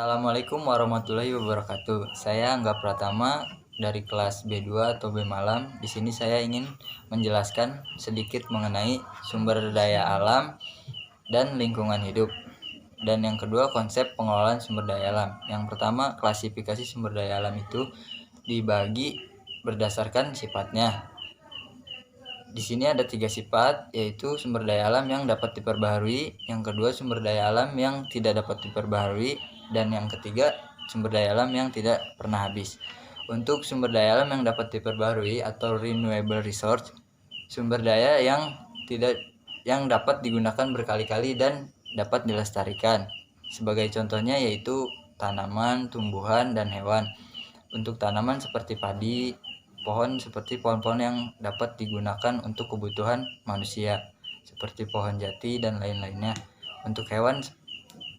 Assalamualaikum warahmatullahi wabarakatuh. Saya Angga Pratama dari kelas B2 atau B Malam. Di sini saya ingin menjelaskan sedikit mengenai sumber daya alam dan lingkungan hidup. Dan yang kedua, konsep pengelolaan sumber daya alam. Yang pertama, klasifikasi sumber daya alam itu dibagi berdasarkan sifatnya. Di sini ada 3 sifat, yaitu sumber daya alam yang dapat diperbaharui, yang kedua sumber daya alam yang tidak dapat diperbaharui, dan yang ketiga sumber daya alam yang tidak pernah habis. Untuk sumber daya alam yang dapat diperbaharui atau renewable resource, sumber daya yang dapat digunakan berkali-kali dan dapat dilestarikan. Sebagai contohnya yaitu tanaman, tumbuhan, dan hewan. Untuk tanaman seperti padi, pohon seperti pohon-pohon yang dapat digunakan untuk kebutuhan manusia seperti pohon jati dan lain-lainnya. Untuk hewan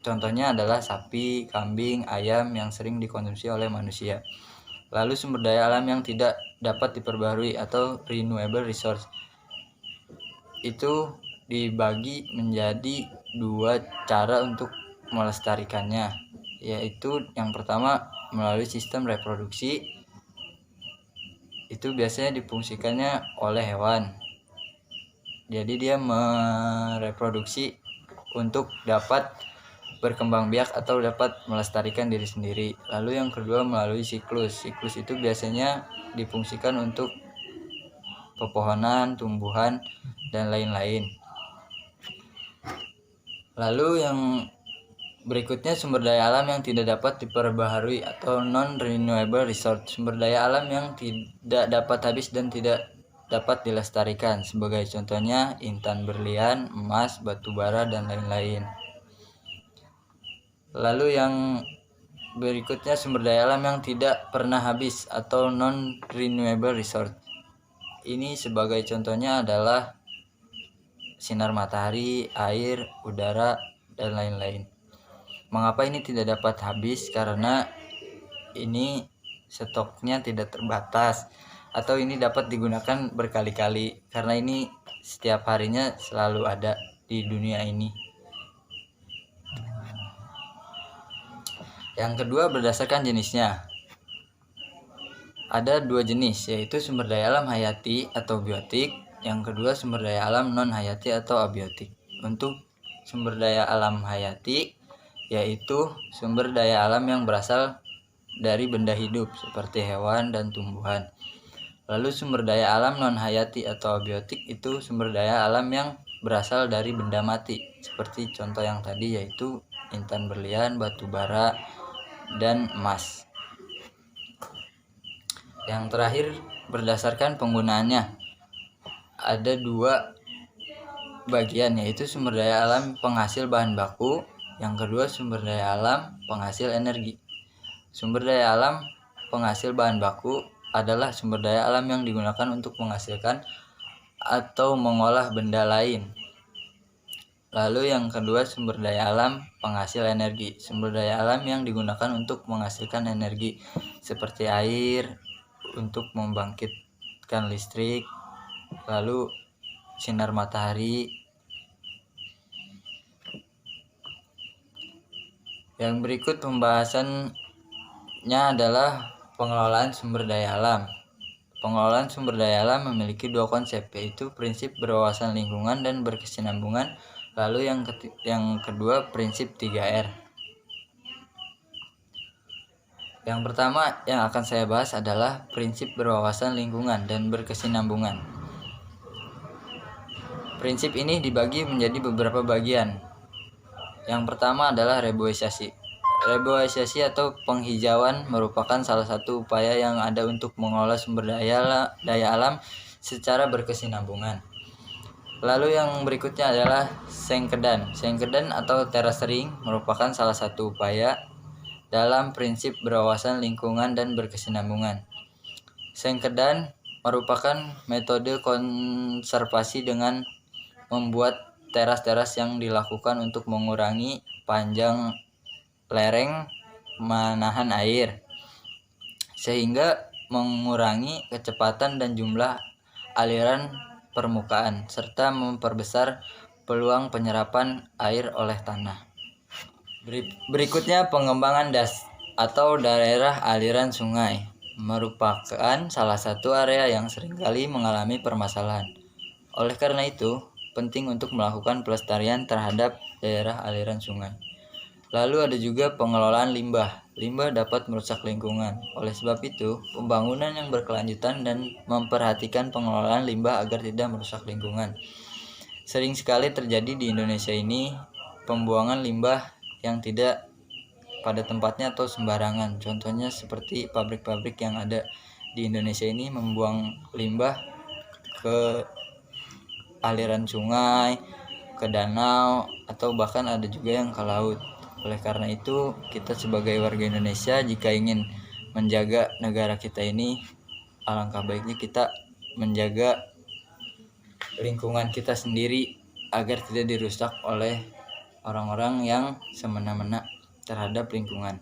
contohnya adalah sapi, kambing, ayam yang sering dikonsumsi oleh manusia. Lalu sumber daya alam yang tidak dapat diperbaharui atau renewable resource itu dibagi menjadi 2 cara untuk melestarikannya, yaitu yang pertama melalui sistem reproduksi. Itu biasanya difungsikannya oleh hewan. Jadi dia mereproduksi untuk dapat berkembang biak atau dapat melestarikan diri sendiri. Lalu yang kedua melalui siklus. Siklus itu biasanya difungsikan untuk pepohonan, tumbuhan, dan lain-lain. Lalu yang berikutnya sumber daya alam yang tidak dapat diperbaharui atau non-renewable resource. Sumber daya alam yang tidak dapat habis dan tidak dapat dilestarikan. Sebagai contohnya intan berlian, emas, batu bara, dan lain-lain. Lalu yang berikutnya sumber daya alam yang tidak pernah habis atau non-renewable resource. Ini sebagai contohnya adalah sinar matahari, air, udara, dan lain-lain. Mengapa ini tidak dapat habis? Karena ini stoknya tidak terbatas atau ini dapat digunakan berkali-kali, karena ini setiap harinya selalu ada di dunia ini. Yang kedua berdasarkan jenisnya. Ada 2 jenis, yaitu sumber daya alam hayati atau biotik. Yang kedua sumber daya alam non hayati atau abiotik. Untuk sumber daya alam hayati yaitu sumber daya alam yang berasal dari benda hidup seperti hewan dan tumbuhan. Lalu sumber daya alam non hayati atau abiotik itu sumber daya alam yang berasal dari benda mati seperti contoh yang tadi yaitu intan berlian, batu bara, dan emas. Yang terakhir berdasarkan penggunaannya. Ada 2 bagian, yaitu sumber daya alam penghasil bahan baku, yang kedua sumber daya alam penghasil energi. Sumber daya alam penghasil bahan baku adalah sumber daya alam yang digunakan untuk menghasilkan atau mengolah benda lain. Lalu yang kedua sumber daya alam penghasil energi. Sumber daya alam yang digunakan untuk menghasilkan energi seperti air untuk membangkitkan listrik, lalu sinar matahari. Yang berikut pembahasannya adalah pengelolaan sumber daya alam. Pengelolaan sumber daya alam memiliki 2 konsep, yaitu prinsip berwawasan lingkungan dan berkesinambungan. Lalu yang kedua prinsip 3R. Yang pertama yang akan saya bahas adalah prinsip berwawasan lingkungan dan berkesinambungan. Prinsip ini dibagi menjadi beberapa bagian. Yang pertama adalah reboisasi. Reboisasi atau penghijauan merupakan salah satu upaya yang ada untuk mengolah sumber daya alam secara berkesinambungan. Lalu yang berikutnya adalah sengkedan. Sengkedan atau terasering merupakan salah satu upaya dalam prinsip berwawasan lingkungan dan berkesinambungan. Sengkedan merupakan metode konservasi dengan membuat teras-teras yang dilakukan untuk mengurangi panjang lereng menahan air, sehingga mengurangi kecepatan dan jumlah aliran permukaan serta memperbesar peluang penyerapan air oleh tanah. Berikutnya pengembangan das atau daerah aliran sungai merupakan salah satu area yang seringkali mengalami permasalahan. Oleh karena itu, penting untuk melakukan pelestarian terhadap daerah aliran sungai. Lalu ada juga pengelolaan limbah. Limbah dapat merusak lingkungan. Oleh sebab itu, pembangunan yang berkelanjutan dan memperhatikan pengelolaan limbah agar tidak merusak lingkungan. Sering sekali terjadi di Indonesia ini pembuangan limbah yang tidak pada tempatnya atau sembarangan. Contohnya seperti pabrik-pabrik yang ada di Indonesia ini membuang limbah ke aliran sungai, ke danau, atau bahkan ada juga yang ke laut. Oleh karena itu, kita sebagai warga Indonesia jika ingin menjaga negara kita ini, alangkah baiknya kita menjaga lingkungan kita sendiri agar tidak dirusak oleh orang-orang yang semena-mena terhadap lingkungan.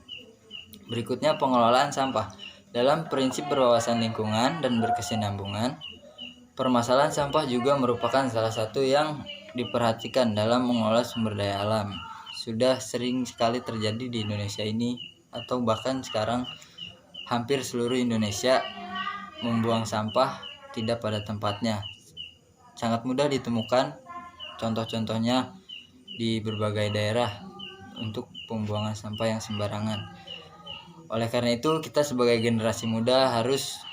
Berikutnya pengelolaan sampah. Dalam prinsip berwawasan lingkungan dan berkesinambungan, permasalahan sampah juga merupakan salah satu yang diperhatikan dalam mengelola sumber daya alam. Sudah sering sekali terjadi di Indonesia ini, atau bahkan sekarang hampir seluruh Indonesia membuang sampah tidak pada tempatnya. Sangat mudah ditemukan contoh-contohnya di berbagai daerah untuk pembuangan sampah yang sembarangan. Oleh karena itu, kita sebagai generasi muda harus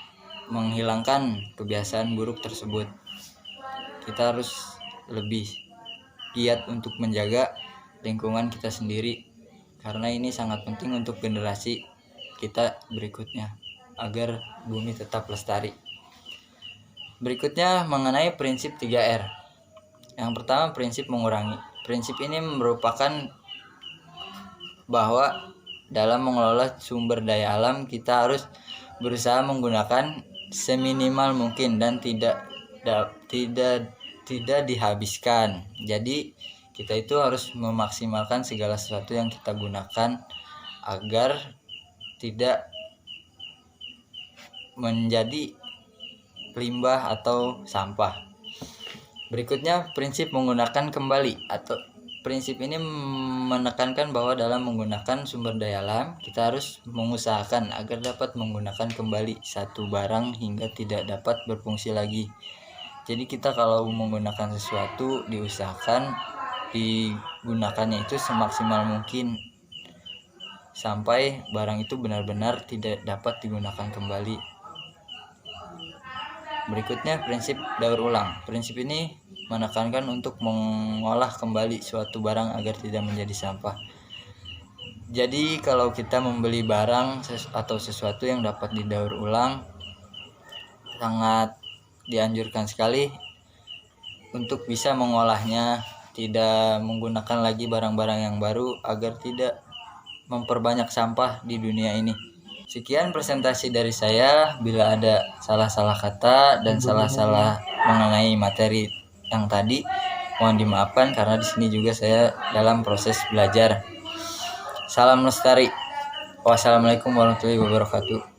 menghilangkan kebiasaan buruk tersebut. Kita harus lebih giat untuk menjaga lingkungan kita sendiri, karena ini sangat penting untuk generasi kita berikutnya agar bumi tetap lestari. Berikutnya mengenai prinsip 3R. Yang pertama, prinsip mengurangi. Prinsip ini merupakan bahwa dalam mengelola sumber daya alam kita harus berusaha menggunakan seminimal mungkin dan tidak dihabiskan. Jadi kita itu harus memaksimalkan segala sesuatu yang kita gunakan agar tidak menjadi limbah atau sampah. Berikutnya prinsip menggunakan kembali, atau prinsip ini menekankan bahwa dalam menggunakan sumber daya alam kita harus mengusahakan agar dapat menggunakan kembali satu barang hingga tidak dapat berfungsi lagi. Jadi kita kalau menggunakan sesuatu diusahakan digunakannya itu semaksimal mungkin sampai barang itu benar-benar tidak dapat digunakan kembali. Berikutnya prinsip daur ulang. Prinsip ini menekankan untuk mengolah kembali suatu barang agar tidak menjadi sampah. Jadi kalau kita membeli barang atau sesuatu yang dapat didaur ulang, sangat dianjurkan sekali untuk bisa mengolahnya, tidak menggunakan lagi barang-barang yang baru agar tidak memperbanyak sampah di dunia ini. Sekian presentasi dari saya. Bila ada salah-salah kata dan salah-salah mengenai materi yang tadi, mohon dimaafkan karena di sini juga saya dalam proses belajar. Salam lestari. Wassalamualaikum warahmatullahi wabarakatuh.